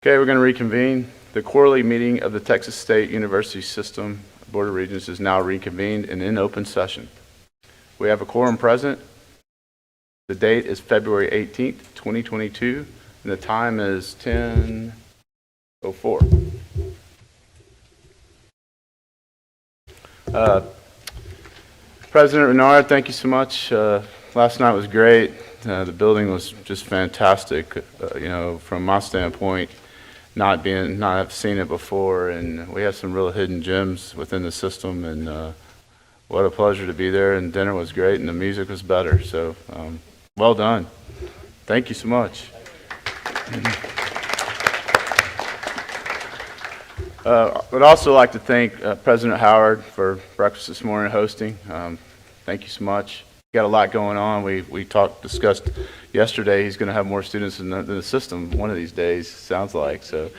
Okay, we're going to reconvene. The quarterly meeting of the Texas State University System Board of Regents is now reconvened and in open session. We have a quorum present. The date is February 18th, 2022, and the time is 10:04. President Renard, thank you so much. Last night was great. The building was just fantastic. From my standpoint, not have seen it before, and we have some real hidden gems within the system, and what a pleasure to be there. And dinner was great, and the music was better. So, well done. Thank you so much. I'd also like to thank President Howard for breakfast this morning hosting. Thank you so much. Got a lot going on. We discussed yesterday. He's going to have more students in the system one of these days. Sounds like so.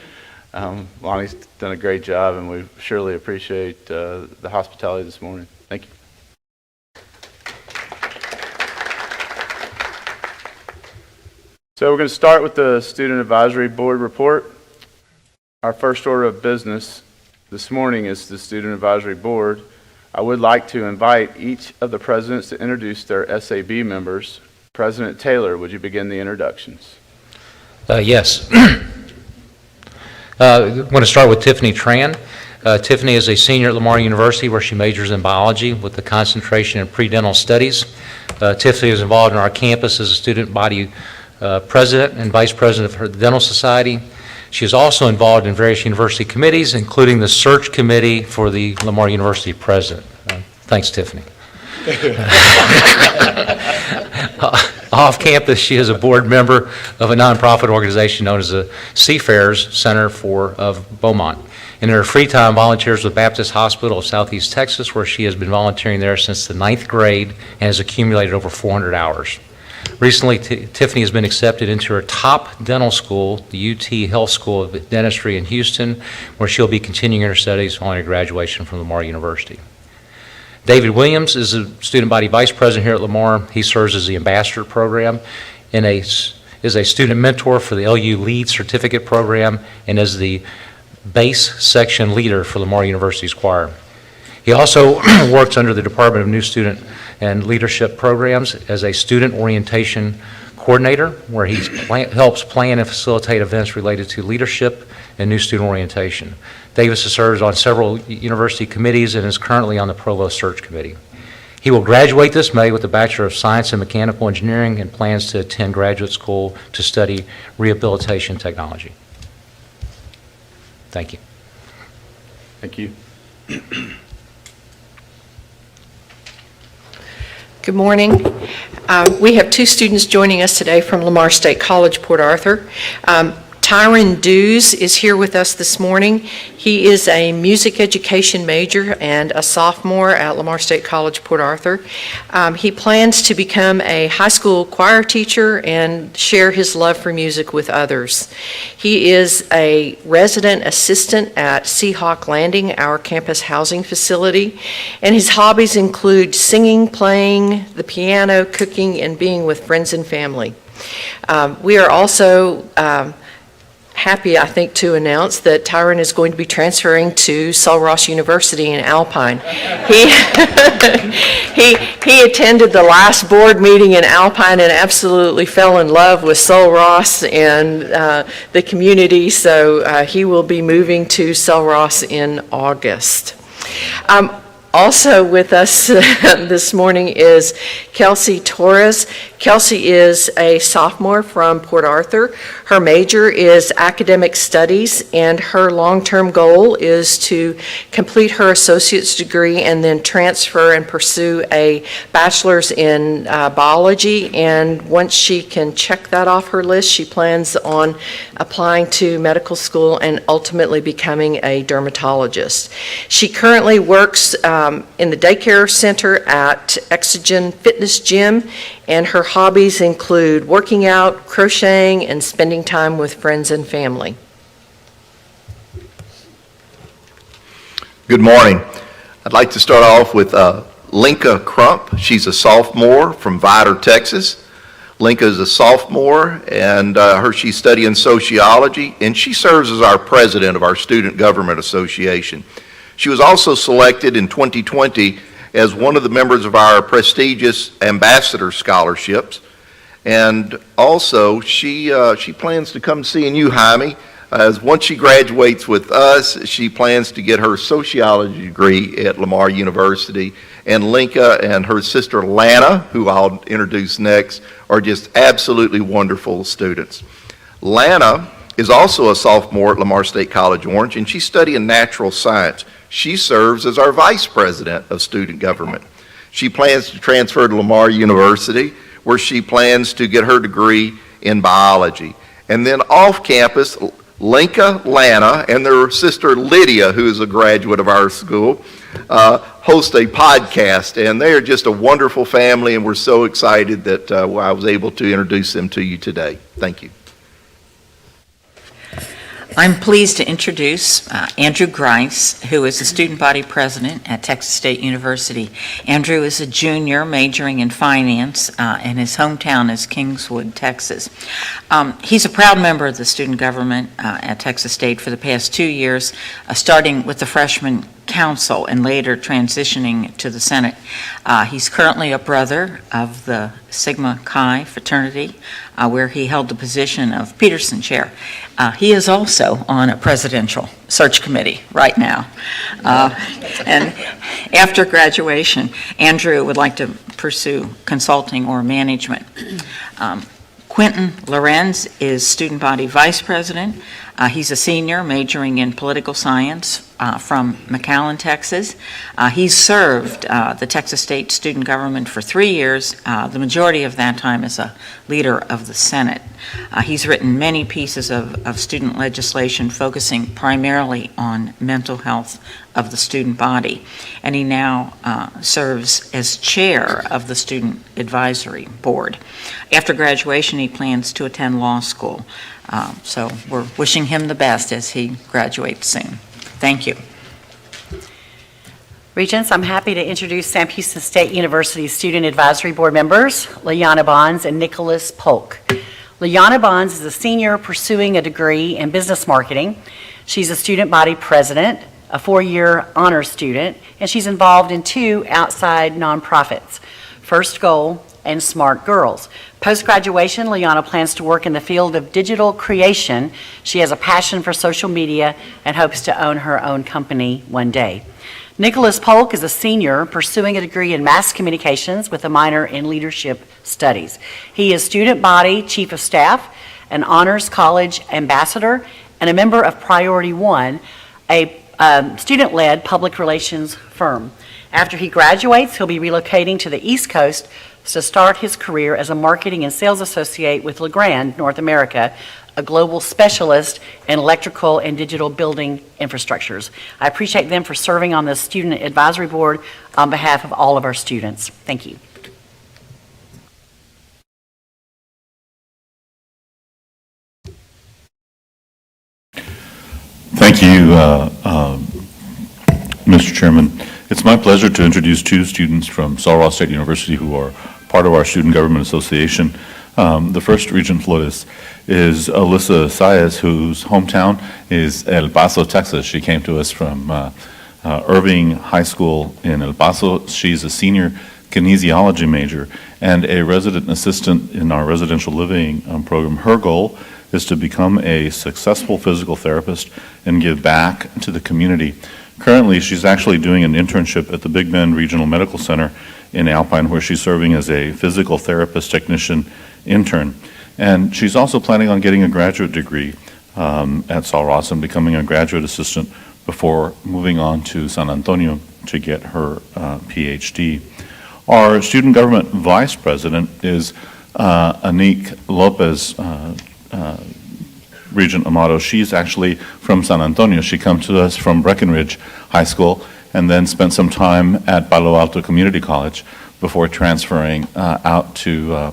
Lonnie's done a great job, and we surely appreciate the hospitality this morning. Thank you. So we're going to start with the Student Advisory Board report. Our first order of business this morning is the Student Advisory Board. I would like to invite each of the presidents to introduce their SAB members. President Taylor, would you begin the introductions? Yes. I'm going to start with Tiffany Tran. Tiffany is a senior at Lamar University where she majors in biology with a concentration in pre-dental studies. Tiffany is involved in our campus as a student body president and vice president of her Dental Society. She is also involved in various university committees, including the search committee for the Lamar University president. Thanks, Tiffany. Off campus, she is a board member of a nonprofit organization known as the Seafarers Center of Beaumont. In her free time, volunteers with Baptist Hospital of Southeast Texas, where she has been volunteering there since the 9th grade and has accumulated over 400 hours. Recently, Tiffany has been accepted into her top dental school, the UT Health School of Dentistry in Houston, where she'll be continuing her studies following her graduation from Lamar University. David Williams is a student body vice president here at Lamar. He serves as the ambassador program and is a student mentor for the LU LEAD certificate program and is the bass section leader for Lamar University's choir. He also works under the Department of New Student and Leadership Programs as a student orientation coordinator, where he helps plan and facilitate events related to leadership and new student orientation. Davis has served on several university committees and is currently on the Provost Search Committee. He will graduate this May with a Bachelor of Science in Mechanical Engineering and plans to attend graduate school to study rehabilitation technology. Thank you. Thank you. Good morning. We have two students joining us today from Lamar State College, Port Arthur. Tyron Dews is here with us this morning. He is a music education major and a sophomore at Lamar State College, Port Arthur. He plans to become a high school choir teacher and share his love for music with others. He is a resident assistant at Seahawk Landing, our campus housing facility, and his hobbies include singing, playing the piano, cooking, and being with friends and family. We are also happy, I think, to announce that Tyron is going to be transferring to Sul Ross University in Alpine. He attended the last board meeting in Alpine and absolutely fell in love with Sul Ross and the community, so he will be moving to Sul Ross in August. Also with us this morning is Kelsey Torres. Kelsey is a sophomore from Port Arthur. Her major is academic studies, and her long-term goal is to complete her associate's degree and then transfer and pursue a bachelor's in biology. And once she can check that off her list, she plans on applying to medical school and ultimately becoming a dermatologist. She currently works in the daycare center at Exogen Fitness Gym, and her hobbies include working out, crocheting, and spending time with friends and family. Good morning. I'd like to start off with Linka Crump. She's a sophomore from Vidor, Texas. Linka is a sophomore, and she's studying sociology, and she serves as our president of our Student Government Association. She was also selected in 2020 as one of the members of our prestigious ambassador scholarships. And also, she plans to come seeing you, Jaime, as once she graduates with us, she plans to get her sociology degree at Lamar University. And Linka and her sister Lana, who I'll introduce next, are just absolutely wonderful students. Lana is also a sophomore at Lamar State College Orange, and she's studying natural science. She serves as our vice president of student government. She plans to transfer to Lamar University, where she plans to get her degree in biology. And then off campus, Linka, Lana, and their sister Lydia, who is a graduate of our school, host a podcast, and they are just a wonderful family, and we're so excited that I was able to introduce them to you today. Thank you. I'm pleased to introduce Andrew Grice, who is the student body president at Texas State University. Andrew is a junior majoring in finance, and his hometown is Kingswood, Texas. He's a proud member of the student government at Texas State for the past 2 years, starting with the freshman council and later transitioning to the Senate. He's currently a brother of the Sigma Chi fraternity, where he held the position of Peterson Chair. He is also on a presidential search committee right now. And after graduation, Andrew would like to pursue consulting or management. Quentin Lorenz is student body vice president. He's a senior majoring in political science from McAllen, Texas. He's served the Texas State student government for 3 years, the majority of that time as a leader of the Senate. He's written many pieces of student legislation focusing primarily on mental health of the student body, and he now serves as chair of the Student Advisory Board. After graduation, he plans to attend law school, so we're wishing him the best as he graduates soon. Thank you. Regents, I'm happy to introduce Sam Houston State University Student Advisory Board members, Liana Bonds and Nicholas Polk. Liana Bonds is a senior pursuing a degree in business marketing. She's a student body president, a 4-year honor student, and she's involved in 2 outside nonprofits, First Goal and Smart Girls. Post-graduation, Liana plans to work in the field of digital creation. She has a passion for social media and hopes to own her own company one day. Nicholas Polk is a senior pursuing a degree in mass communications with a minor in leadership studies. He is student body chief of staff, an honors college ambassador, and a member of Priority One, a student-led public relations firm. After he graduates, he'll be relocating to the East Coast to start his career as a marketing and sales associate with Legrand North America, a global specialist in electrical and digital building infrastructures. I appreciate them for serving on the Student Advisory Board on behalf of all of our students. Thank you. Thank you, Mr. Chairman. It's my pleasure to introduce 2 students from Sul Ross State University who are part of our Student Government Association. The first Regent Flores is Alyssa Saez, whose hometown is El Paso, Texas. She came to us from Irving High School in El Paso. She's a senior kinesiology major and a resident assistant in our residential living program. Her goal is to become a successful physical therapist and give back to the community. Currently, she's actually doing an internship at the Big Bend Regional Medical Center in Alpine, where she's serving as a physical therapist technician intern. And she's also planning on getting a graduate degree at Sul Ross and becoming a graduate assistant before moving on to San Antonio to get her PhD. Our student government vice president is Anique Lopez, Regent Amato. She's actually from San Antonio. She comes to us from Breckenridge High School and then spent some time at Palo Alto Community College before transferring out to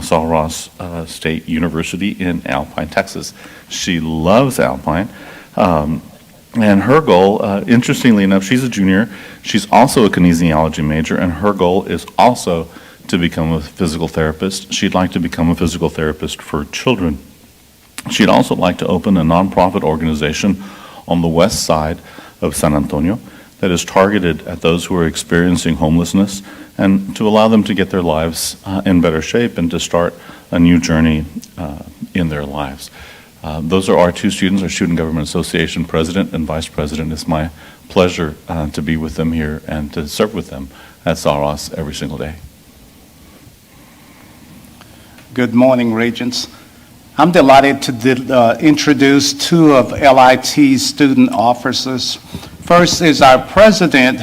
Sul Ross State University in Alpine, Texas. She loves Alpine. And her goal, interestingly enough, she's a junior. She's also a kinesiology major, and her goal is also to become a physical therapist. She'd like to become a physical therapist for children. She'd also like to open a nonprofit organization on the west side of San Antonio that is targeted at those who are experiencing homelessness and to allow them to get their lives in better shape and to start a new journey in their lives. Those are our two students, our Student Government Association President and Vice President. It's my pleasure to be with them here and to serve with them at Saros every single day. Good morning, Regents. I'm delighted to introduce two of LIT's student officers. First is our president,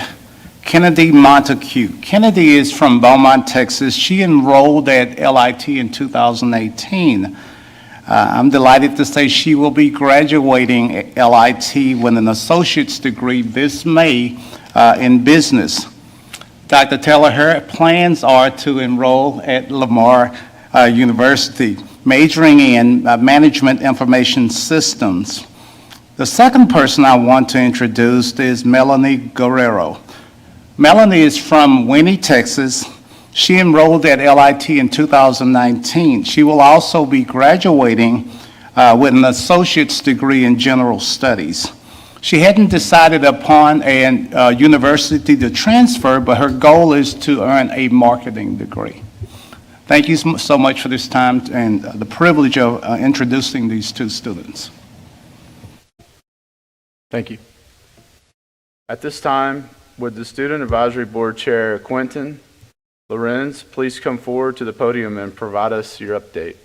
Kennedy Montague. Kennedy is from Beaumont, Texas. She enrolled at LIT in 2018. I'm delighted to say she will be graduating at LIT with an associate's degree this May in business. Dr. Taylor, her plans are to enroll at Lamar University, majoring in management information systems. The second person I want to introduce is Melanie Guerrero. Melanie is from Winnie, Texas. She enrolled at LIT in 2019. She will also be graduating with an associate's degree in general studies. She hadn't decided upon a university to transfer, but her goal is to earn a marketing degree. Thank you so much for this time and the privilege of introducing these two students. Thank you. At this time, would the Student Advisory Board Chair, Quentin Lorenz, please come forward to the podium and provide us your update.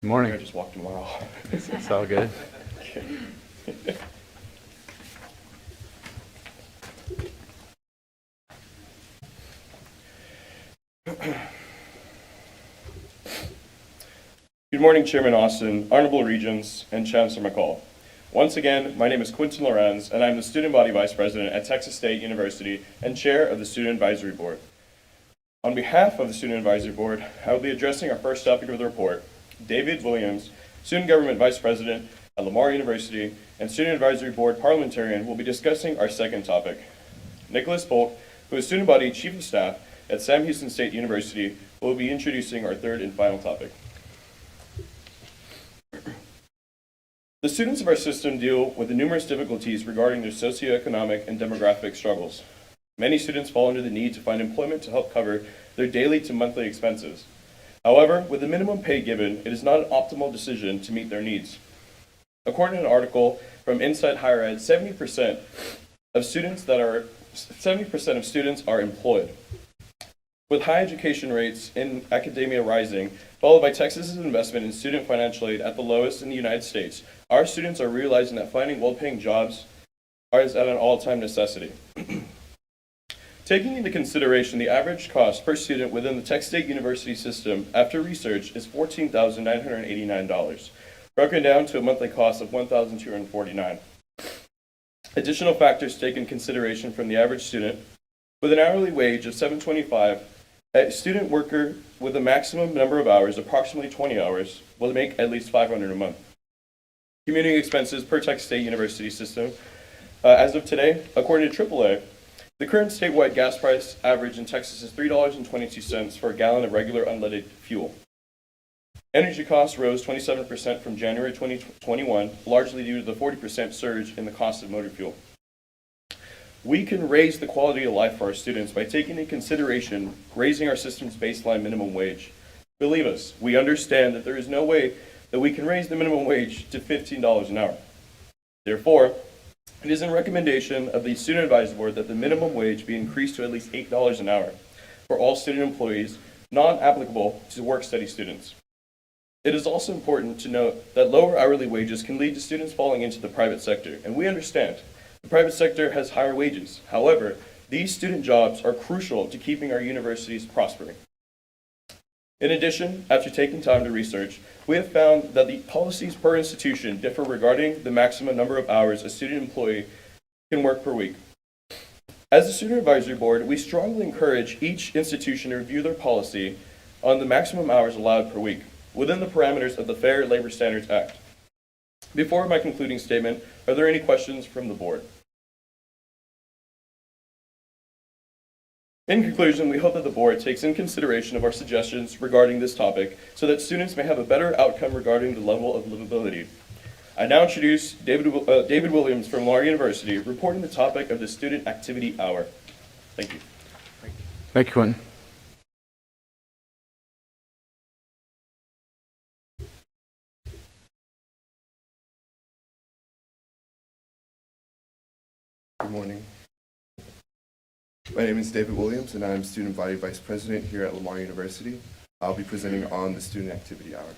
Good morning. I just walked in. Wow. It's all good. Good morning, Chairman Austin, Honorable Regents, and Chancellor McCall. Once again, my name is Quentin Lorenz, and I'm the Student Body Vice President at Texas State University and Chair of the Student Advisory Board. On behalf of the Student Advisory Board, I will be addressing our first topic of the report. David Williams, Student Government Vice President at Lamar University and Student Advisory Board Parliamentarian, will be discussing our second topic. Nicholas Polk, who is Student Body Chief of Staff at Sam Houston State University, will be introducing our third and final topic. The students of our system deal with the numerous difficulties regarding their socioeconomic and demographic struggles. Many students fall under the need to find employment to help cover their daily to monthly expenses. However, with the minimum pay given, it is not an optimal decision to meet their needs. According to an article from Inside Higher Ed, 70% of students are employed. With high education rates in academia rising, followed by Texas's investment in student financial aid at the lowest in the United States, our students are realizing that finding well-paying jobs is at an all-time necessity. Taking into consideration the average cost per student within the Texas State University system after research is $14,989, broken down to a monthly cost of $1,249. Additional factors taken into consideration from the average student: with an hourly wage of $7.25, a student worker with a maximum number of hours, approximately 20 hours, will make at least $500 a month. Commuting expenses per Texas State University system, as of today, according to AAA, the current statewide gas price average in Texas is $3.22 for a gallon of regular unleaded fuel. Energy costs rose 27% from January 2021, largely due to the 40% surge in the cost of motor fuel. We can raise the quality of life for our students by taking into consideration raising our system's baseline minimum wage. Believe us, we understand that there is no way that we can raise the minimum wage to $15 an hour. Therefore, it is a recommendation of the Student Advisory Board that the minimum wage be increased to at least $8 an hour for all student employees, not applicable to work-study students. It is also important to note that lower hourly wages can lead to students falling into the private sector, and we understand the private sector has higher wages. However, these student jobs are crucial to keeping our universities prospering. In addition, after taking time to research, we have found that the policies per institution differ regarding the maximum number of hours a student employee can work per week. As the Student Advisory Board, we strongly encourage each institution to review their policy on the maximum hours allowed per week within the parameters of the Fair Labor Standards Act. Before my concluding statement, are there any questions from the board? In conclusion, we hope that the board takes in consideration of our suggestions regarding this topic so that students may have a better outcome regarding the level of livability. I now introduce David Williams from Lamar University, reporting the topic of the Student Activity Hour. Thank you. Thank you, Quentin. Good morning. My name is David Williams, and I'm Student Body Vice President here at Lamar University. I'll be presenting on the Student Activity Hour.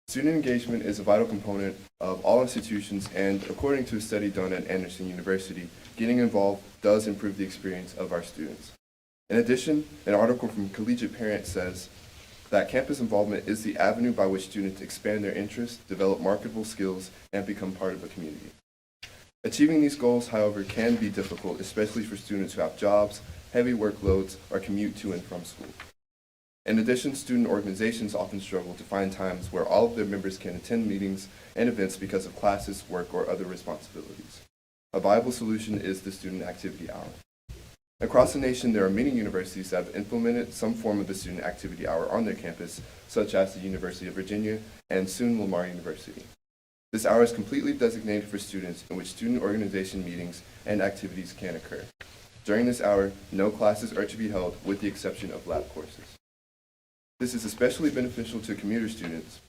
Student engagement is a vital component of all institutions, and according to a study done at Anderson University, getting involved does improve the experience of our students. In addition, an article from Collegiate Parent says that campus involvement is the avenue by which students expand their interests, develop marketable skills, and become part of a community. Achieving these goals, however, can be difficult, especially for students who have jobs, heavy workloads, or commute to and from school. In addition, student organizations often struggle to find times where all of their members can attend meetings and events because of classes, work, or other responsibilities. A viable solution is the Student Activity Hour. Across the nation, there are many universities that have implemented some form of the Student Activity Hour on their campus, such as the University of Virginia and soon Lamar University. This hour is completely designated for students in which student organization meetings and activities can occur. During this hour, no classes are to be held with the exception of lab courses. This is especially beneficial to commuter students.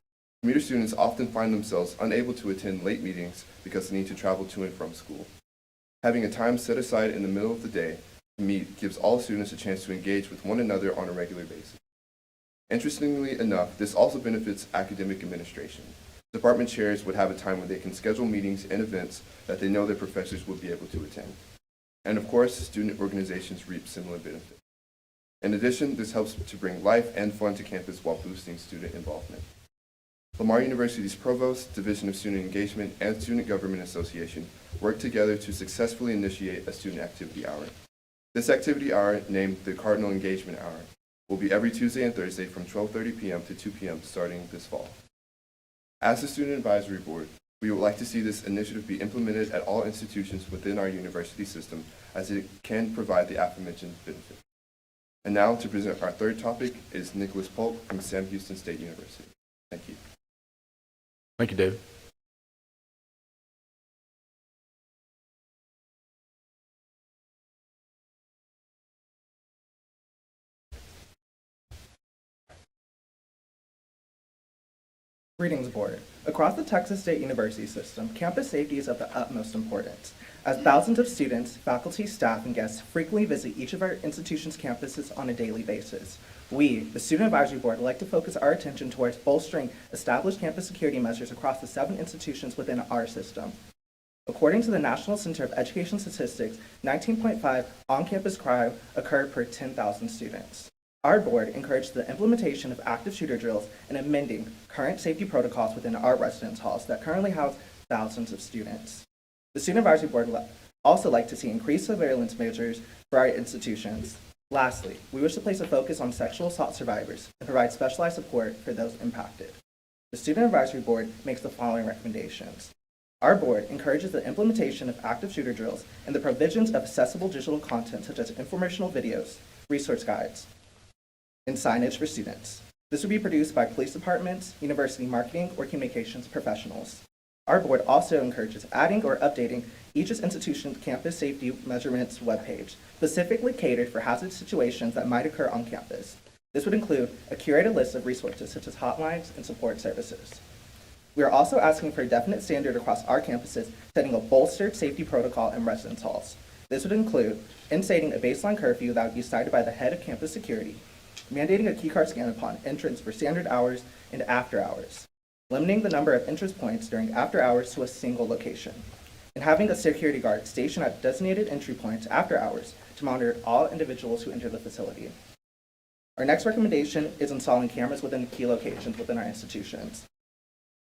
Commuter students often find themselves unable to attend late meetings because they need to travel to and from school. Having a time set aside in the middle of the day to meet gives all students a chance to engage with one another on a regular basis. Interestingly enough, this also benefits academic administration. Department chairs would have a time when they can schedule meetings and events that they know their professors would be able to attend. And of course, student organizations reap similar benefits. In addition, this helps to bring life and fun to campus while boosting student involvement. Lamar University's Provost, Division of Student Engagement, and Student Government Association work together to successfully initiate a Student Activity Hour. This activity hour, named the Cardinal Engagement Hour, will be every Tuesday and Thursday from 12:30 p.m. to 2 p.m. starting this fall. As the Student Advisory Board, we would like to see this initiative be implemented at all institutions within our university system, as it can provide the aforementioned benefit. And now to present our third topic is Nicholas Polk from Sam Houston State University. Thank you. Thank you, David. Greetings, Board. Across the Texas State University system, campus safety is of the utmost importance. As thousands of students, faculty, staff, and guests frequently visit each of our institution's campuses on a daily basis, we, the Student Advisory Board, would like to focus our attention towards bolstering established campus security measures across the 7 institutions within our system. According to the National Center of Education Statistics, 19.5 on-campus crime occurred per 10,000 students. Our board encouraged the implementation of active shooter drills and amending current safety protocols within our residence halls that currently house thousands of students. The Student Advisory Board would also like to see increased surveillance measures for our institutions. Lastly, we wish to place a focus on sexual assault survivors and provide specialized support for those impacted. The Student Advisory Board makes the following recommendations. Our board encourages the implementation of active shooter drills and the provisions of accessible digital content such as informational videos, resource guides, and signage for students. This would be produced by police departments, university marketing, or communications professionals. Our board also encourages adding or updating each institution's campus safety measurements webpage, specifically catered for hazard situations that might occur on campus. This would include a curated list of resources such as hotlines and support services. We are also asking for a definite standard across our campuses, setting a bolstered safety protocol in residence halls. This would include instating a baseline curfew that would be cited by the head of campus security, mandating a keycard scan upon entrance for standard hours and after hours, limiting the number of entrance points during after hours to a single location, and having a security guard stationed at designated entry points after hours to monitor all individuals who enter the facility. Our next recommendation is installing cameras within key locations within our institutions.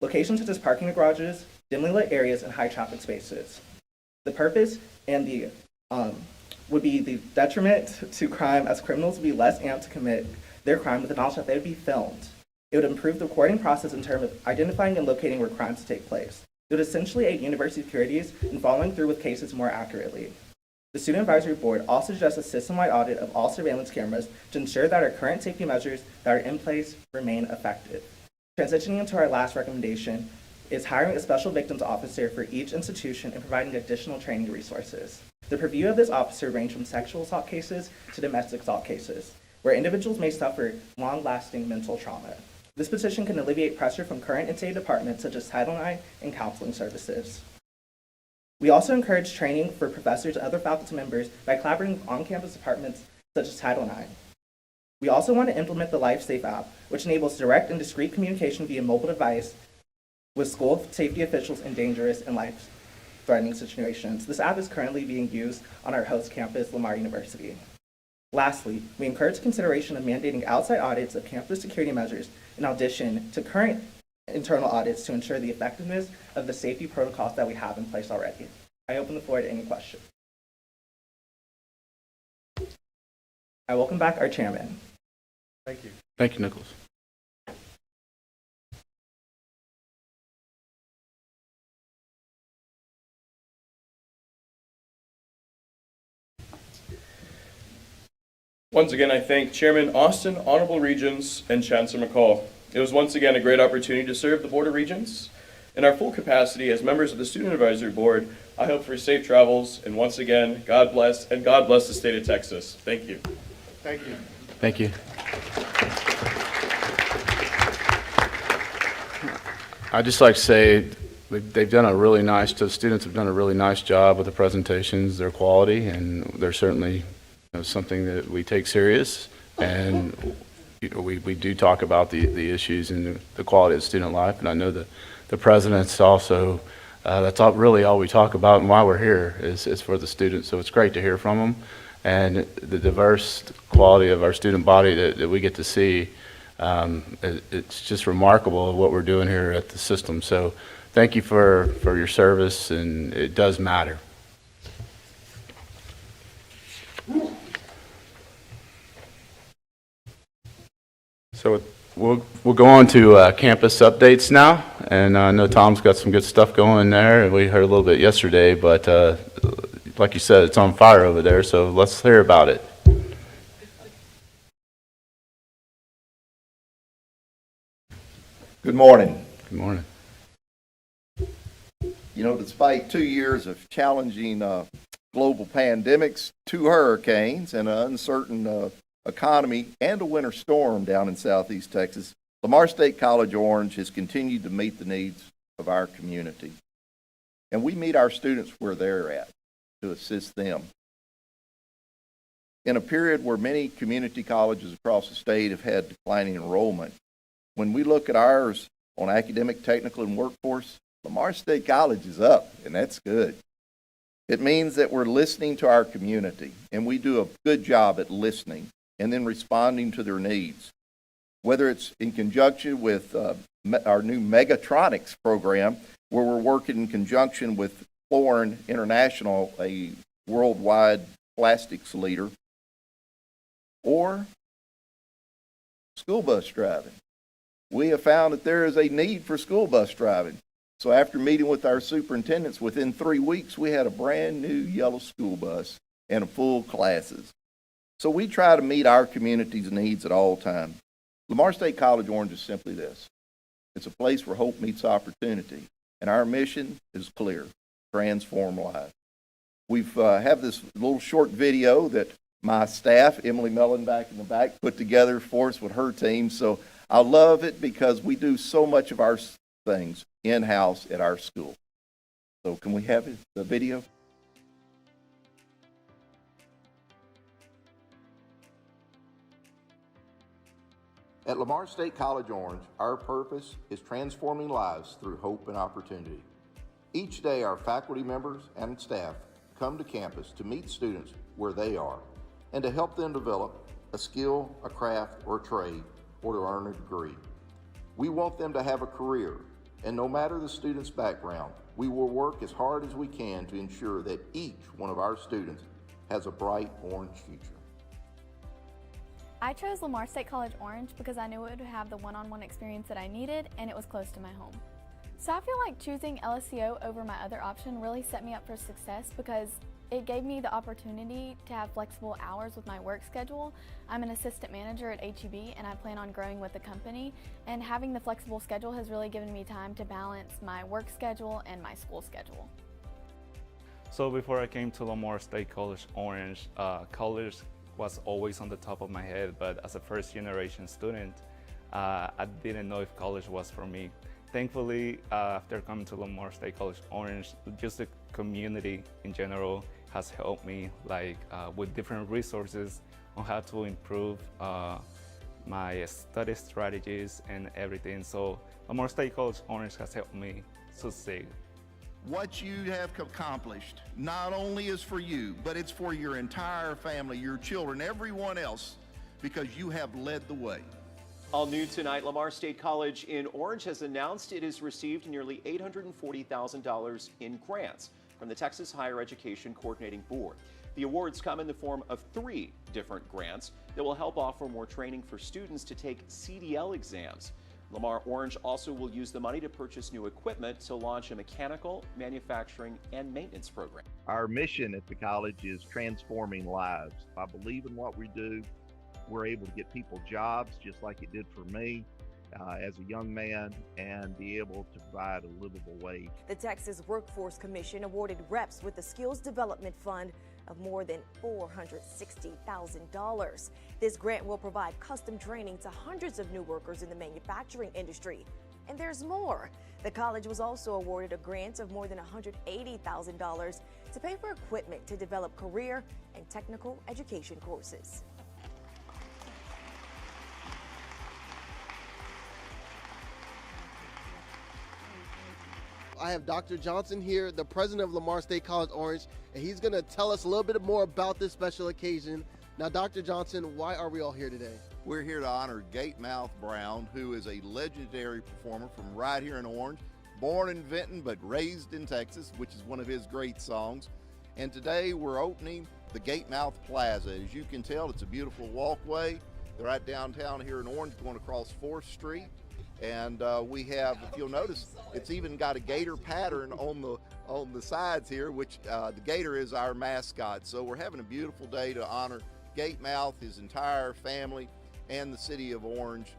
Locations such as parking garages, dimly lit areas, and high traffic spaces. The purpose and the would be the detriment to crime, as criminals would be less amped to commit their crime with the knowledge that they would be filmed. It would improve the recording process in terms of identifying and locating where crimes take place. It would essentially aid university securities in following through with cases more accurately. The Student Advisory Board also suggests a system-wide audit of all surveillance cameras to ensure that our current safety measures that are in place remain effective. Transitioning into our last recommendation is hiring a special victims officer for each institution and providing additional training resources. The purview of this officer range from sexual assault cases to domestic assault cases, where individuals may suffer long-lasting mental trauma. This position can alleviate pressure from current and state departments such as Title IX and counseling services. We also encourage training for professors and other faculty members by collaborating with on-campus departments such as Title IX. We also want to implement the LifeSafe app, which enables direct and discreet communication via mobile device with school safety officials in dangerous and life-threatening situations. This app is currently being used on our host campus, Lamar University. Lastly, we encourage consideration of mandating outside audits of campus security measures in addition to current internal audits to ensure the effectiveness of the safety protocols that we have in place already. I open the floor to any questions. I welcome back our chairman. Thank you. Thank you, Nicholas. Once again, I thank Chairman Austin, Honorable Regents, and Chancellor McCall. It was once again a great opportunity to serve the Board of Regents. In our full capacity as members of the Student Advisory Board, I hope for safe travels, and once again, God bless, and God bless the state of Texas. Thank you. Thank you. Thank you. I'd just like to say they've done a really nice, the students have done a really nice job with the presentations, their quality, and they're certainly something that we take serious. And we do talk about the issues and the quality of student life. And I know the president's also, that's really all we talk about and why we're here is for the students. So it's great to hear from them. And the diverse quality of our student body that we get to see, it's just remarkable what we're doing here at the system. So thank you for your service, and it does matter. So we'll go on to campus updates now, and I know Tom's got some good stuff going there, and we heard a little bit yesterday, but like you said, it's on fire over there, so let's hear about it. Good morning. Good morning. You know, despite 2 years of challenging global pandemics, 2 hurricanes, and an uncertain economy, and a winter storm down in southeast Texas, Lamar State College Orange has continued to meet the needs of our community. And we meet our students where they're at to assist them. In a period where many community colleges across the state have had declining enrollment, when we look at ours on academic, technical, and workforce, Lamar State College is up, and that's good. It means that we're listening to our community, and we do a good job at listening and then responding to their needs. Whether it's in conjunction with our new Megatronics program, where we're working in conjunction with Florin International, a worldwide plastics leader, or school bus driving. We have found that there is a need for school bus driving. So after meeting with our superintendents, within 3 weeks, we had a brand new yellow school bus and full classes. So we try to meet our community's needs at all times. Lamar State College Orange is simply this. It's a place where hope meets opportunity. And our mission is clear: transform lives. We've have this little short video that my staff, Emily Mellon back in the back, put together for us with her team. So I love it because we do so much of our things in-house at our school. So can we have the video? At Lamar State College Orange, our purpose is transforming lives through hope and opportunity. Each day, our faculty members and staff come to campus to meet students where they are and to help them develop a skill, a craft, or a trade, or to earn a degree. We want them to have a career, and no matter the student's background, we will work as hard as we can to ensure that each one of our students has a bright orange future. I chose Lamar State College Orange because I knew it would have the one-on-one experience that I needed and it was close to my home. So I feel like choosing LSCO over my other option really set me up for success because it gave me the opportunity to have flexible hours with my work schedule. I'm an assistant manager at HEB and I plan on growing with the company, and having the flexible schedule has really given me time to balance my work schedule and my school schedule. So before I came to Lamar State College Orange, college was always on the top of my head, but as a first generation student, I didn't know if college was for me. Thankfully, after coming to Lamar State College Orange, just the community in general has helped me, with different resources on how to improve my study strategies and everything. So Lamar State College Orange has helped me succeed. What you have accomplished not only is for you, but it's for your entire family, your children, everyone else, because you have led the way. All new tonight, Lamar State College in Orange has announced it has received nearly $840,000 in grants from the Texas Higher Education Coordinating Board. The awards come in the form of 3 different grants that will help offer more training for students to take CDL exams. Lamar Orange also will use the money to purchase new equipment to launch a mechanical, manufacturing, and maintenance program. Our mission at the college is transforming lives. I believe in what we do. We're able to get people jobs just like it did for me as a young man, and be able to provide a livable wage. The Texas Workforce Commission awarded reps with the Skills Development Fund of more than $460,000. This grant will provide custom training to hundreds of new workers in the manufacturing industry. And there's more. The college was also awarded a grant of more than $180,000 to pay for equipment to develop career and technical education courses. I have Dr. Johnson here, the president of Lamar State College Orange, and he's going to tell us a little bit more about this special occasion. Now, Dr. Johnson, why are we all here today? We're here to honor Gatemouth Brown, who is a legendary performer from right here in Orange, born in Vinton but raised in Texas, which is one of his great songs. And today we're opening the Gatemouth Plaza. As you can tell, it's a beautiful walkway. They're right downtown here in Orange, going across 4th Street. And we have, if you'll notice, it's even got a gator pattern on the sides here, which the gator is our mascot. So we're having a beautiful day to honor Gatemouth, his entire family, and the city of Orange.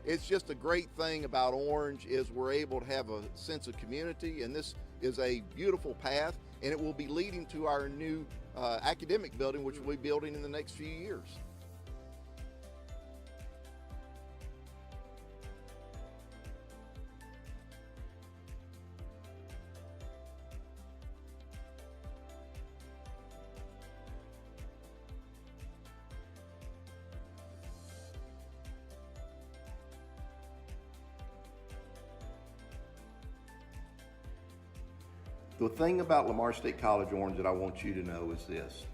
It's just a great thing about Orange is we're able to have a sense of community, and this is a beautiful path, and it will be leading to our new academic building, which we'll be building in the next few years. The thing about Lamar State College Orange that I want you to know is this.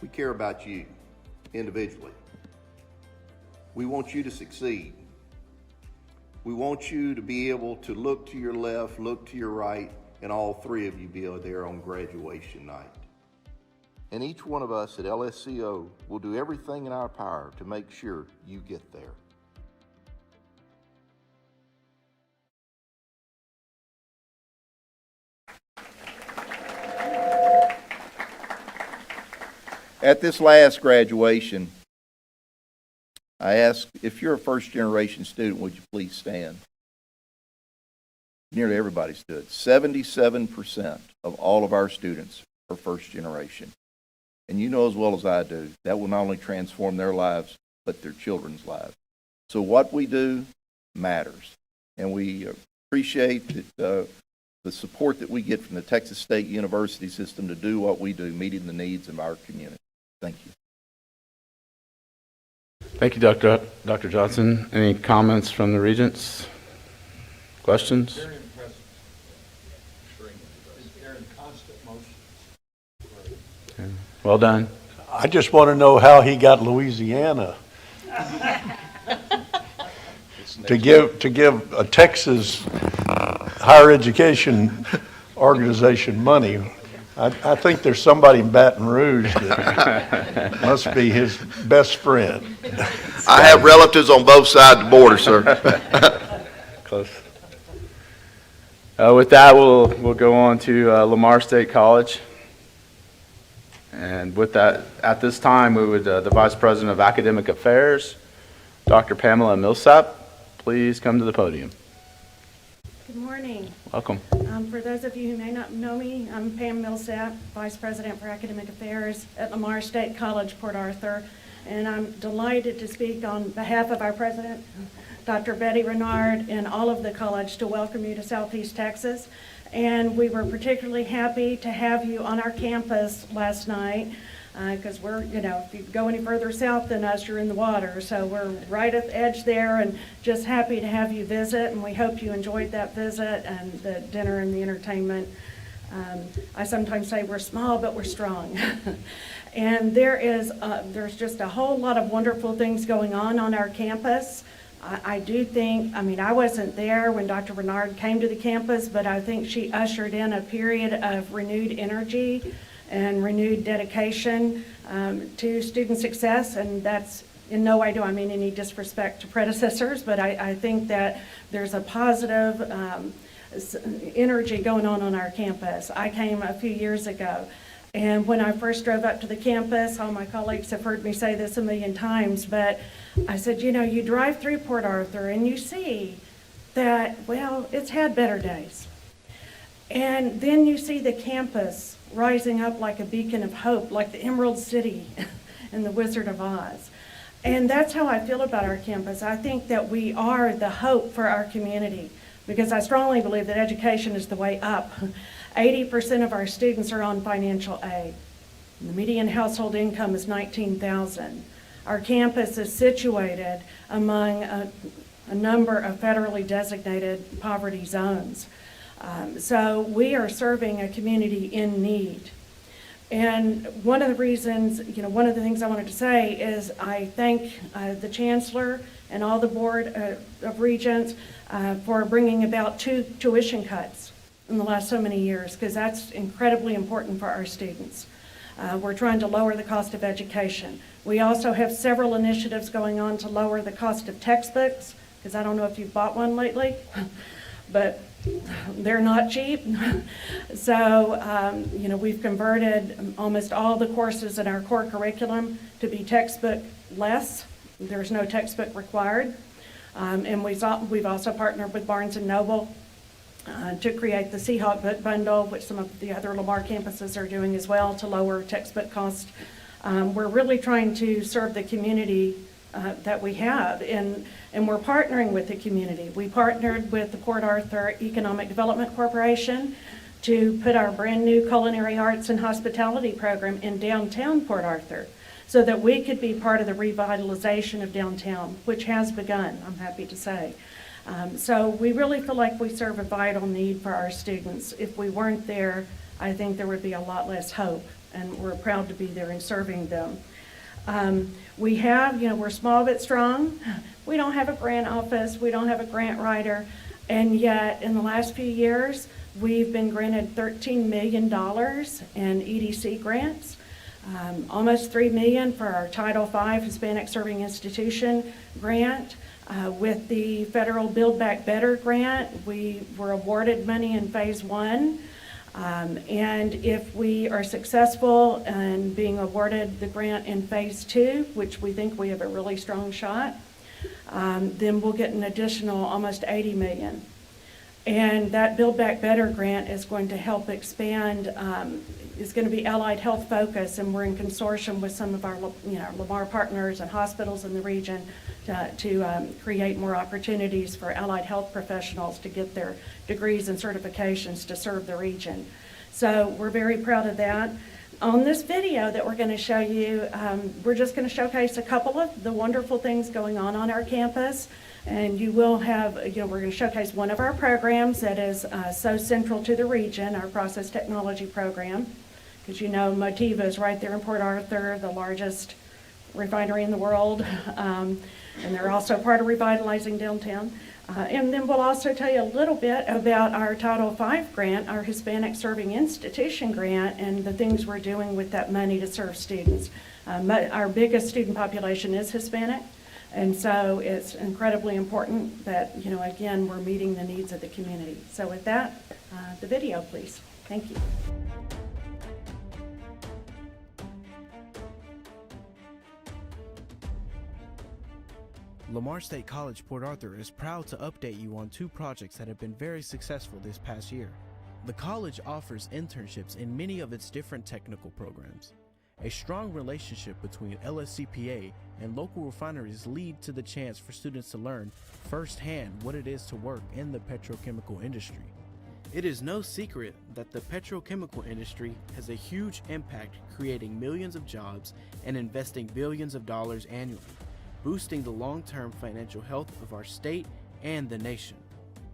We care about you individually. We want you to succeed. We want you to be able to look to your left, look to your right, and all 3 of you be there on graduation night. And each one of us at LSCO will do everything in our power to make sure you get there. At this last graduation, I ask, if you're a first-generation student, would you please stand? Nearly everybody stood. 77% of all of our students are first generation. And you know as well as I do, that will not only transform their lives, but their children's lives. So what we do matters. And we appreciate the support that we get from the Texas State University system to do what we do, meeting the needs of our community. Thank you. Thank you, Dr. Johnson. Any comments from the regents? Questions? Very impressive. They're in constant motion. Okay. Well done. I just want to know how he got Louisiana to give a Texas higher education organization money I think there's somebody in Baton Rouge that must be his best friend. I have relatives on both sides of the border, sir. Close. With that, we'll go on to Lamar State College. And with that, at this time, we would, the Vice President of Academic Affairs, Dr. Pamela Millsap, please come to the podium. Good morning. Welcome. For those of you who may not know me, I'm Pam Millsap, Vice President for Academic Affairs at Lamar State College, Port Arthur, and I'm delighted to speak on behalf of our president, Dr. Betty Renard, and all of the college to welcome you to Southeast Texas. And we were particularly happy to have you on our campus last night, because we're, if you go any further south than us, you're in the water. So we're right at the edge there, and just happy to have you visit, and we hope you enjoyed that visit and the dinner and the entertainment. I sometimes say we're small, but we're strong. And there's just a whole lot of wonderful things going on our campus. I do think, I wasn't there when Dr. Renard came to the campus, but I think she ushered in a period of renewed energy and renewed dedication to student success, and that's in no way do I mean any disrespect to predecessors, but I think that there's a positive energy going on our campus. I came a few years ago, and when I first drove up to the campus, all my colleagues have heard me say this a million times, but I said, you drive through Port Arthur and you see that, well, it's had better days. And then you see the campus rising up like a beacon of hope, like the Emerald City in The Wizard of Oz. And that's how I feel about our campus. I think that we are the hope for our community, because I strongly believe that education is the way up. 80% of our students are on financial aid. The median household income is $19,000. Our campus is situated among a number of federally designated poverty zones. So we are serving a community in need. And one of the reasons, one of the things I wanted to say is I thank the chancellor and all the Board of Regents for bringing about 2 tuition cuts in the last so many years, because that's incredibly important for our students. We're trying to lower the cost of education. We also have several initiatives going on to lower the cost of textbooks, because I don't know if you've bought one lately, but they're not cheap. So, we've converted almost all the courses in our core curriculum to be textbook less. There's no textbook required. And we've also partnered with Barnes & Noble to create the Seahawk Book Bundle, which some of the other Lamar campuses are doing as well, to lower textbook costs. We're really trying to serve the community that we have, and we're partnering with the community. We partnered with the Port Arthur Economic Development Corporation to put our brand new culinary arts and hospitality program in downtown Port Arthur, so that we could be part of the revitalization of downtown, which has begun, I'm happy to say. So we really feel like we serve a vital need for our students. If we weren't there, I think there would be a lot less hope, and we're proud to be there and serving them. We have, we're small but strong. We don't have a grant office, we don't have a grant writer, and yet in the last few years, we've been granted $13 million in EDC grants, almost $3 million for our Title V Hispanic Serving Institution grant. With the federal Build Back Better grant, we were awarded money in Phase 1. And if we are successful in being awarded the grant in Phase 2, which we think we have a really strong shot, then we'll get an additional almost $80 million. And that Build Back Better grant is going to help expand, it's going to be allied health focused, and we're in consortium with some of our Lamar partners and hospitals in the region to create more opportunities for allied health professionals to get their degrees and certifications to serve the region. So we're very proud of that. On this video that we're going to show you, we're just going to showcase a couple of the wonderful things going on our campus. And you will have, we're going to showcase one of our programs that is so central to the region, our process technology program. Because Motiva is right there in Port Arthur, the largest refinery in the world. and they're also part of revitalizing downtown. And then we'll also tell you a little bit about our Title V grant, our Hispanic Serving Institution grant, and the things we're doing with that money to serve students. Our biggest student population is Hispanic, and so it's incredibly important that, again, we're meeting the needs of the community. So with that, the video, please. Thank you. Lamar State College Port Arthur is proud to update you on two projects that have been very successful this past year. The college offers internships in many of its different technical programs. A strong relationship between LSCPA and local refineries lead to the chance for students to learn firsthand what it is to work in the petrochemical industry. It is no secret that the petrochemical industry has a huge impact, creating millions of jobs and investing billions of dollars annually, boosting the long-term financial health of our state and the nation.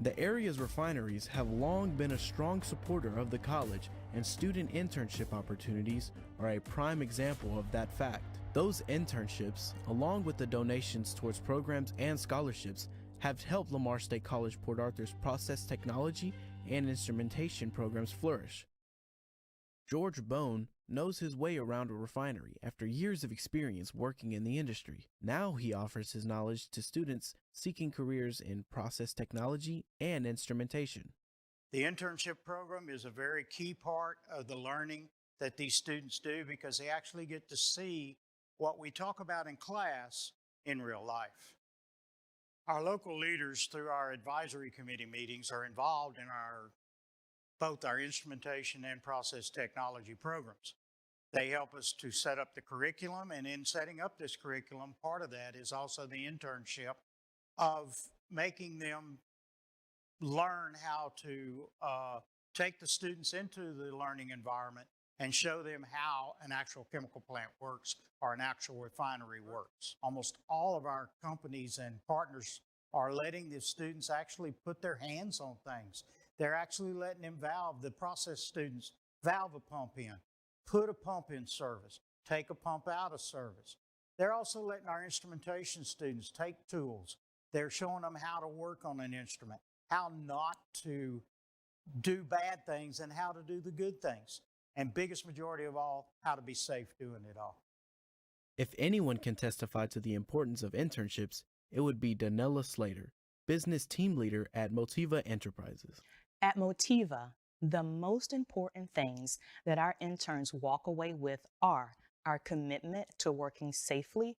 The area's refineries have long been a strong supporter of the college, and student internship opportunities are a prime example of that fact. Those internships, along with the donations towards programs and scholarships, have helped Lamar State College Port Arthur's process technology and instrumentation programs flourish. George Bone knows his way around a refinery after years of experience working in the industry. Now he offers his knowledge to students seeking careers in process technology and instrumentation. The internship program is a very key part of the learning that these students do because they actually get to see what we talk about in class in real life. Our local leaders through our advisory committee meetings are involved in both our instrumentation and process technology programs. They help us to set up the curriculum, and in setting up this curriculum, part of that is also the internship of making them learn how to take the students into the learning environment and show them how an actual chemical plant works or an actual refinery works. Almost all of our companies and partners are letting the students actually put their hands on things. They're actually letting them the process students valve a pump in, put a pump in service, take a pump out of service. They're also letting our instrumentation students take tools. They're showing them how to work on an instrument, how not to do bad things and how to do the good things. And biggest majority of all, how to be safe doing it all. If anyone can testify to the importance of internships, it would be Danella Slater, business team leader at Motiva Enterprises. At Motiva, the most important things that our interns walk away with are our commitment to working safely,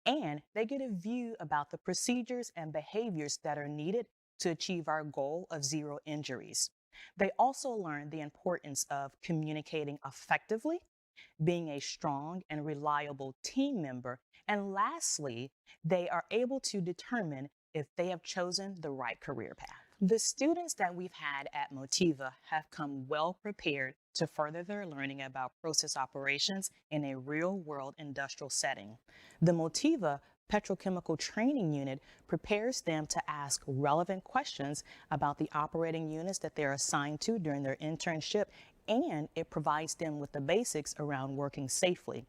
and they get a view about the procedures and behaviors that are needed to achieve our goal of 0 injuries. They also learn the importance of communicating effectively, being a strong and reliable team member, and lastly, they are able to determine if they have chosen the right career path. The students that we've had at Motiva have come well prepared to further their learning about process operations in a real-world industrial setting. The Motiva Petrochemical Training Unit prepares them to ask relevant questions about the operating units that they're assigned to during their internship, and it provides them with the basics around working safely.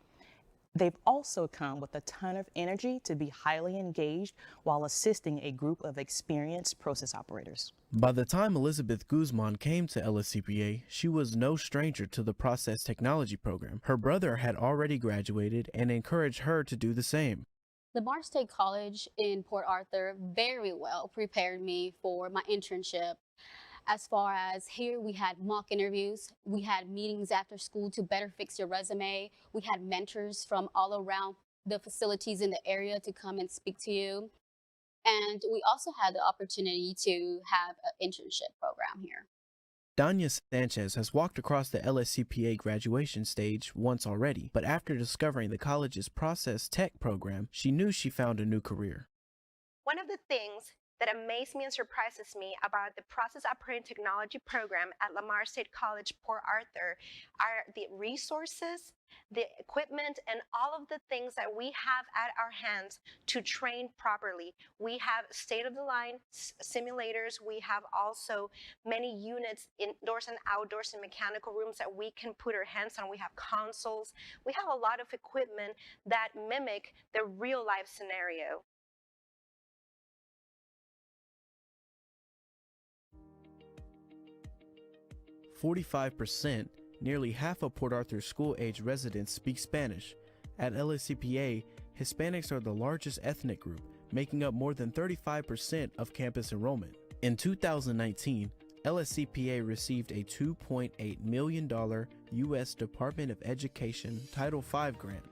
They've also come with a ton of energy to be highly engaged while assisting a group of experienced process operators. By the time Elizabeth Guzman came to LSCPA, she was no stranger to the process technology program. Her brother had already graduated and encouraged her to do the same. Lamar State College in Port Arthur very well prepared me for my internship. As far as here, we had mock interviews, we had meetings after school to better fix your resume, we had mentors from all around the facilities in the area to come and speak to you. And we also had the opportunity to have an internship program here. Danya Sanchez has walked across the LSCPA graduation stage once already, but after discovering the college's process tech program, she knew she found a new career. One of the things that amazed me and surprises me about the Process Operating Technology program at Lamar State College Port Arthur are the resources, the equipment, and all of the things that we have at our hands to train properly. We have state-of-the-line simulators. We have also many units indoors and outdoors in mechanical rooms that we can put our hands on. We have consoles. We have a lot of equipment that mimic the real-life scenario. 45%, nearly half of Port Arthur's school-age residents speak Spanish. At LSCPA, Hispanics are the largest ethnic group, making up more than 35% of campus enrollment. In 2019, LSCPA received a $2.8 million U.S. Department of Education Title V grant,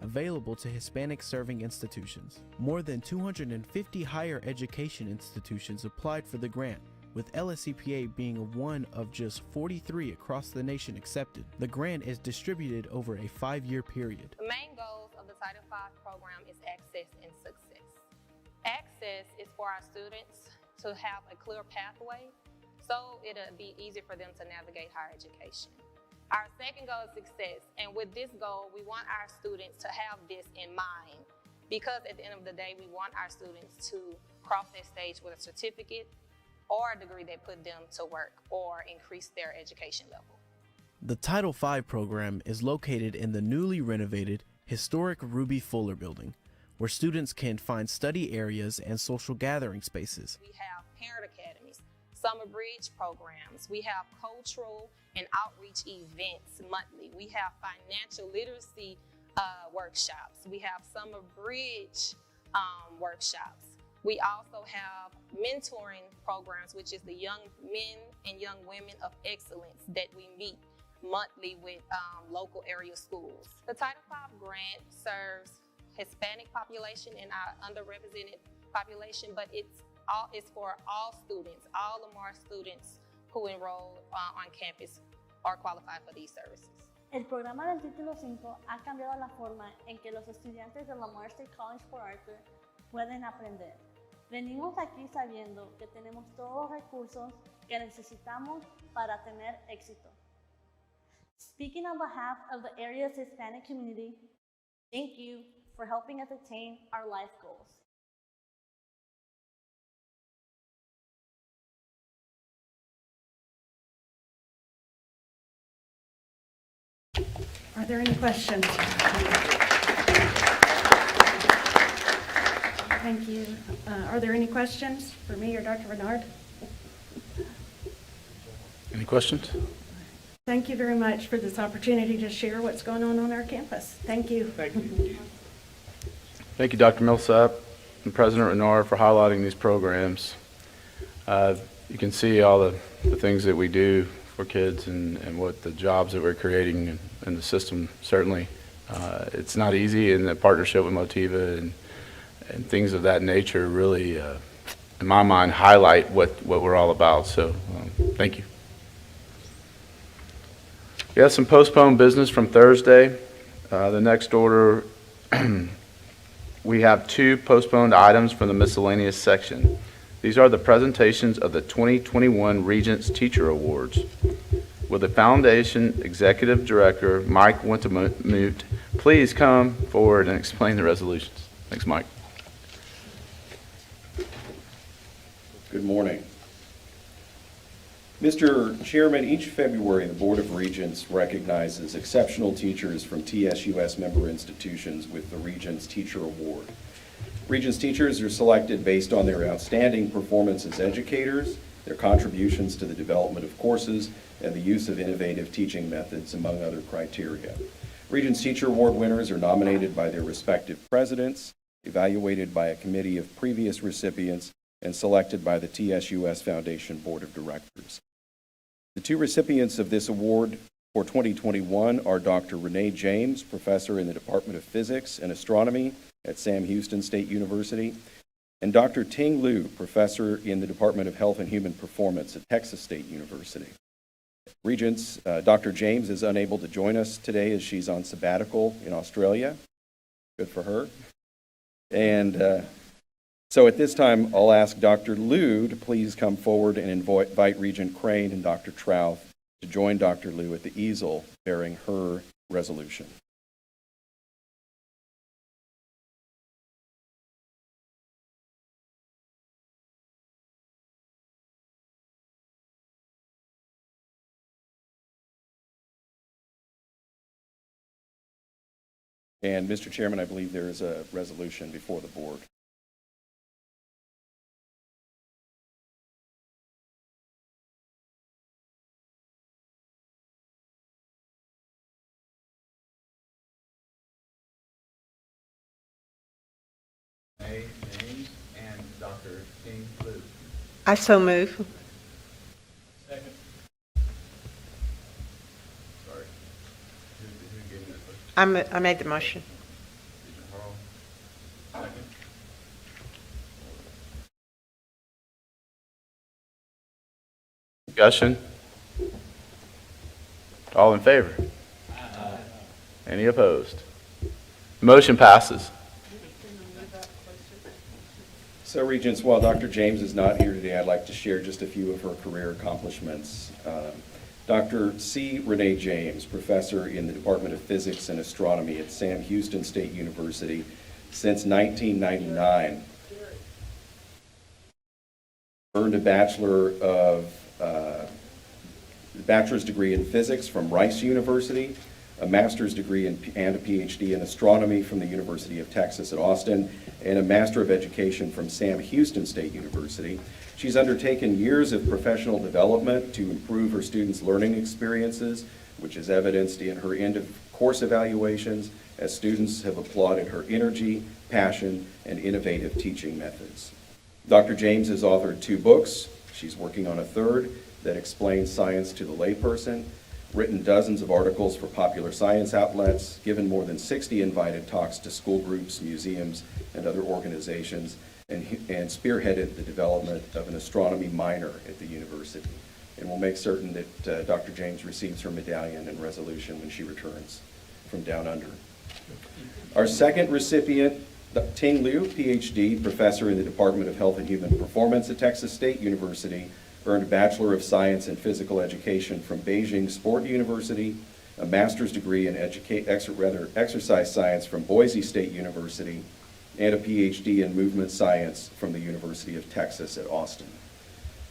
available to Hispanic-serving institutions. More than 250 higher education institutions applied for the grant, with LSCPA being one of just 43 across the nation accepted. The grant is distributed over a 5-year period. The main goals of the Title V program is access and success. Access is for our students to have a clear pathway, so it'll be easy for them to navigate higher education. Our second goal is success, and with this goal, we want our students to have this in mind, because at the end of the day, we want our students to cross that stage with a certificate or a degree that put them to work or increase their education level. The Title V program is located in the newly renovated historic Ruby Fuller building, where students can find study areas and social gathering spaces. We have parent academies, summer bridge programs, we have cultural and outreach events monthly, we have financial literacy workshops, we have summer bridge workshops. We also have mentoring programs, which is the young men and young women of excellence that we meet monthly with local area schools. The Title V grant serves Hispanic population and our underrepresented population, but it's for all students. All Lamar students who enroll on campus are qualified for these services. El programa del Título 5 ha cambiado la forma en que los estudiantes de Lamar State College Port Arthur pueden aprender. Venimos aquí sabiendo que tenemos todos los recursos que necesitamos para tener éxito. Speaking on behalf of the area's Hispanic community, thank you for helping us attain our life goals. Are there any questions? Thank you. Are there any questions for me or Dr. Bernard? Any questions? Thank you very much for this opportunity to share what's going on our campus. Thank you. Thank you. Thank you, Dr. Millsap and President Renard, for highlighting these programs. You can see all the things that we do for kids and what the jobs that we're creating in the system. Certainly, it's not easy, and the partnership with Motiva and things of that nature really, in my mind, highlight what we're all about. So, thank you. We have some postponed business from Thursday. The next order, we have 2 postponed items from the miscellaneous section. These are the presentations of the 2021 Regents Teacher Awards. Will the Foundation Executive Director, Mike Wintermute, please come forward and explain the resolutions? Thanks, Mike. Good morning. Mr. Chairman, each February, the Board of Regents recognizes exceptional teachers from TSUS member institutions with the Regents Teacher Award. Regents teachers are selected based on their outstanding performance as educators, their contributions to the development of courses, and the use of innovative teaching methods, among other criteria. Regents Teacher Award winners are nominated by their respective presidents, evaluated by a committee of previous recipients, and selected by the TSUS Foundation Board of Directors. The 2 recipients of this award for 2021 are Dr. Renee James, professor in the Department of Physics and Astronomy at Sam Houston State University, and Dr. Ting Liu, professor in the Department of Health and Human Performance at Texas State University. Regents, Dr. James is unable to join us today as she's on sabbatical in Australia. Good for her. And so at this time, I'll ask Dr. Liu to please come forward and invite Regent Crane and Dr. Trouth to join Dr. Liu at the easel bearing her resolution. And Mr. Chairman, I believe there is a resolution before the board. I so move. I made the motion. Discussion? All in favor? Any opposed? Motion passes. So Regents, while Dr. James is not here today, I'd like to share just a few of her career accomplishments. Dr. C. Renee James, professor in the Department of Physics and Astronomy at Sam Houston State University since 1999. Earned a bachelor's degree in physics from Rice University, a master's degree and a PhD in astronomy from the University of Texas at Austin, and a Master of Education from Sam Houston State University. She's undertaken years of professional development to improve her students' learning experiences, which is evidenced in her end-of-course evaluations, as students have applauded her energy, passion, and innovative teaching methods. Dr. James has authored 2 books. She's working on a 3rd that explains science to the layperson, written dozens of articles for popular science outlets, given more than 60 invited talks to school groups, museums, and other organizations, and spearheaded the development of an astronomy minor at the university. And we'll make certain that Dr. James receives her medallion and resolution when she returns from down under. Our second recipient, Ting Liu, PhD, professor in the Department of Health and Human Performance at Texas State University, earned a Bachelor of Science in Physical Education from Beijing Sport University, a master's degree in exercise science from Boise State University, and a PhD in movement science from the University of Texas at Austin.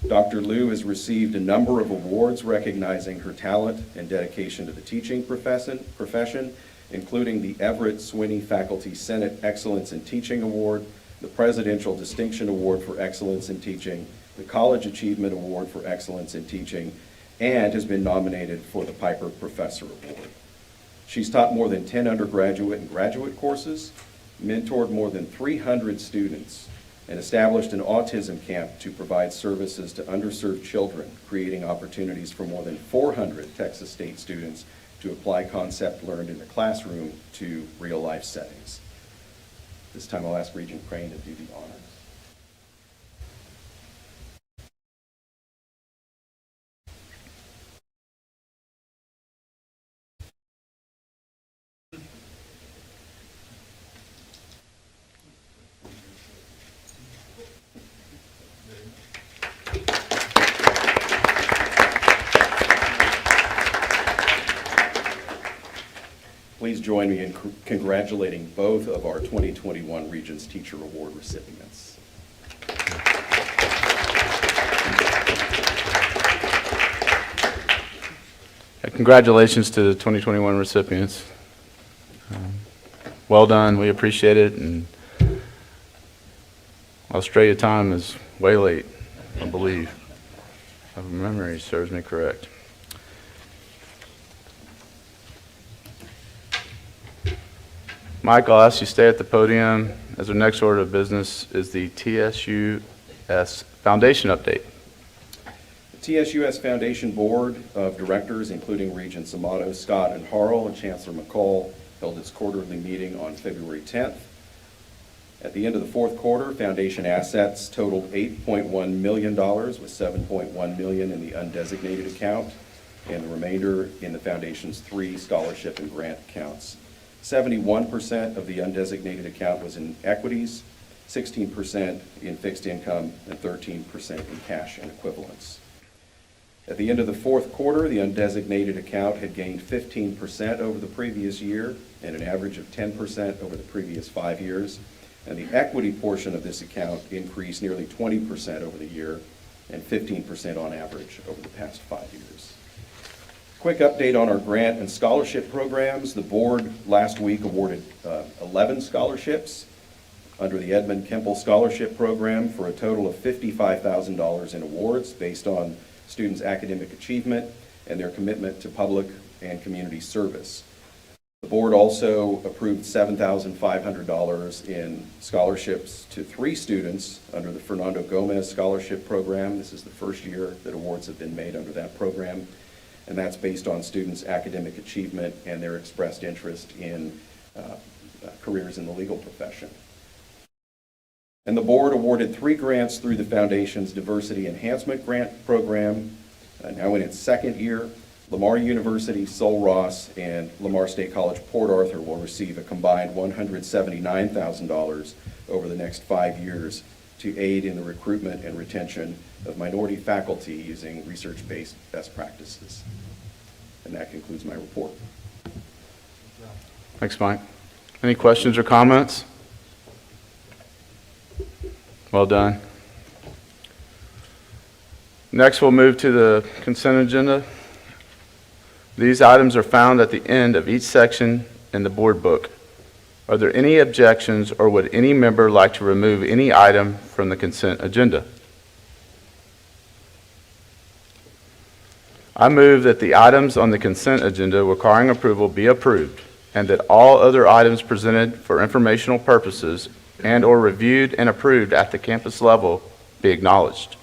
Dr. Liu has received a number of awards recognizing her talent and dedication to the teaching profession, including the Everett Swinney Faculty Senate Excellence in Teaching Award, the Presidential Distinction Award for Excellence in Teaching, the College Achievement Award for Excellence in Teaching, and has been nominated for the Piper Professor Award. She's taught more than 10 undergraduate and graduate courses, mentored more than 300 students, and established an autism camp to provide services to underserved children, creating opportunities for more than 400 Texas State students to apply concept learned in the classroom to real-life settings. This time I'll ask Regent Crane to do the honors. Please join me in congratulating both of our 2021 Regents Teacher Award recipients. Congratulations to the 2021 recipients. Well done, we appreciate it, and Australia time is way late, I believe. If my memory serves me correct. Mike, I'll ask you to stay at the podium, as our next order of business is the TSUS Foundation update. The TSUS Foundation Board of Directors, including Regents Amato, Scott, and Harrell, and Chancellor McCall, held its quarterly meeting on February 10th. At the end of the fourth quarter, Foundation assets totaled $8.1 million, with $7.1 million in the undesignated account, and the remainder in the Foundation's 3 scholarship and grant accounts. 71% of the undesignated account was in equities, 16% in fixed income, and 13% in cash and equivalents. At the end of the fourth quarter, the undesignated account had gained 15% over the previous year and an average of 10% over the previous 5 years. And the equity portion of this account increased nearly 20% over the year and 15% on average over the past 5 years. Quick update on our grant and scholarship programs. The board last week awarded 11 scholarships under the Edmund Kemple Scholarship Program for a total of $55,000 in awards based on students' academic achievement and their commitment to public and community service. The board also approved $7,500 in scholarships to 3 students under the Fernando Gomez Scholarship Program. This is the first year that awards have been made under that program, and that's based on students' academic achievement and their expressed interest in careers in the legal profession. And the board awarded 3 grants through the Foundation's Diversity Enhancement Grant Program, now in its 2nd year. Lamar University, Sul Ross, and Lamar State College Port Arthur will receive a combined $179,000 over the next 5 years to aid in the recruitment and retention of minority faculty using research-based best practices. And that concludes my report. Thanks, Mike. Any questions or comments? Well done. Next, we'll move to the consent agenda. These items are found at the end of each section in the board book. Are there any objections, or would any member like to remove any item from the consent agenda? I move that the items on the consent agenda requiring approval be approved, and that all other items presented for informational purposes and/or reviewed and approved at the campus level be acknowledged.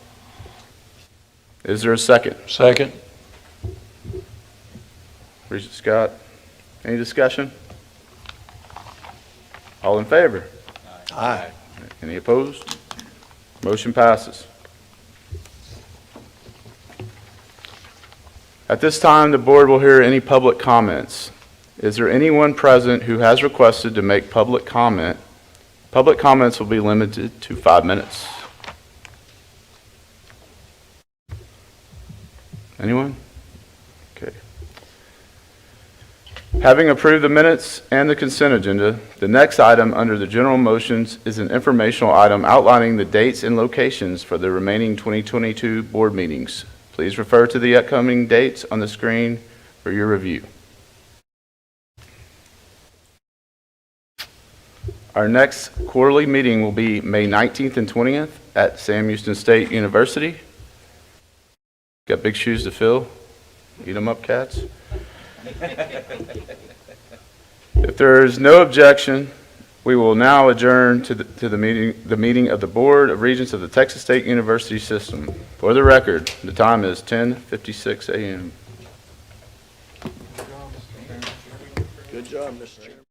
Is there a second? Second. Regent Scott, any discussion? All in favor? Aye. Any opposed? Motion passes. At this time, the board will hear any public comments. Is there anyone present who has requested to make public comment? Public comments will be limited to 5 minutes. Anyone? Okay. Having approved the minutes and the consent agenda, the next item under the general motions is an informational item outlining the dates and locations for the remaining 2022 board meetings. Please refer to the upcoming dates on the screen for your review. Our next quarterly meeting will be May 19th and 20th at Sam Houston State University. Got big shoes to fill. Eat them up, cats. If there is no objection, we will now adjourn to the meeting of the Board of Regents of the Texas State University System. For the record, the time is 10:56 a.m. Good job, Mr. Chairman.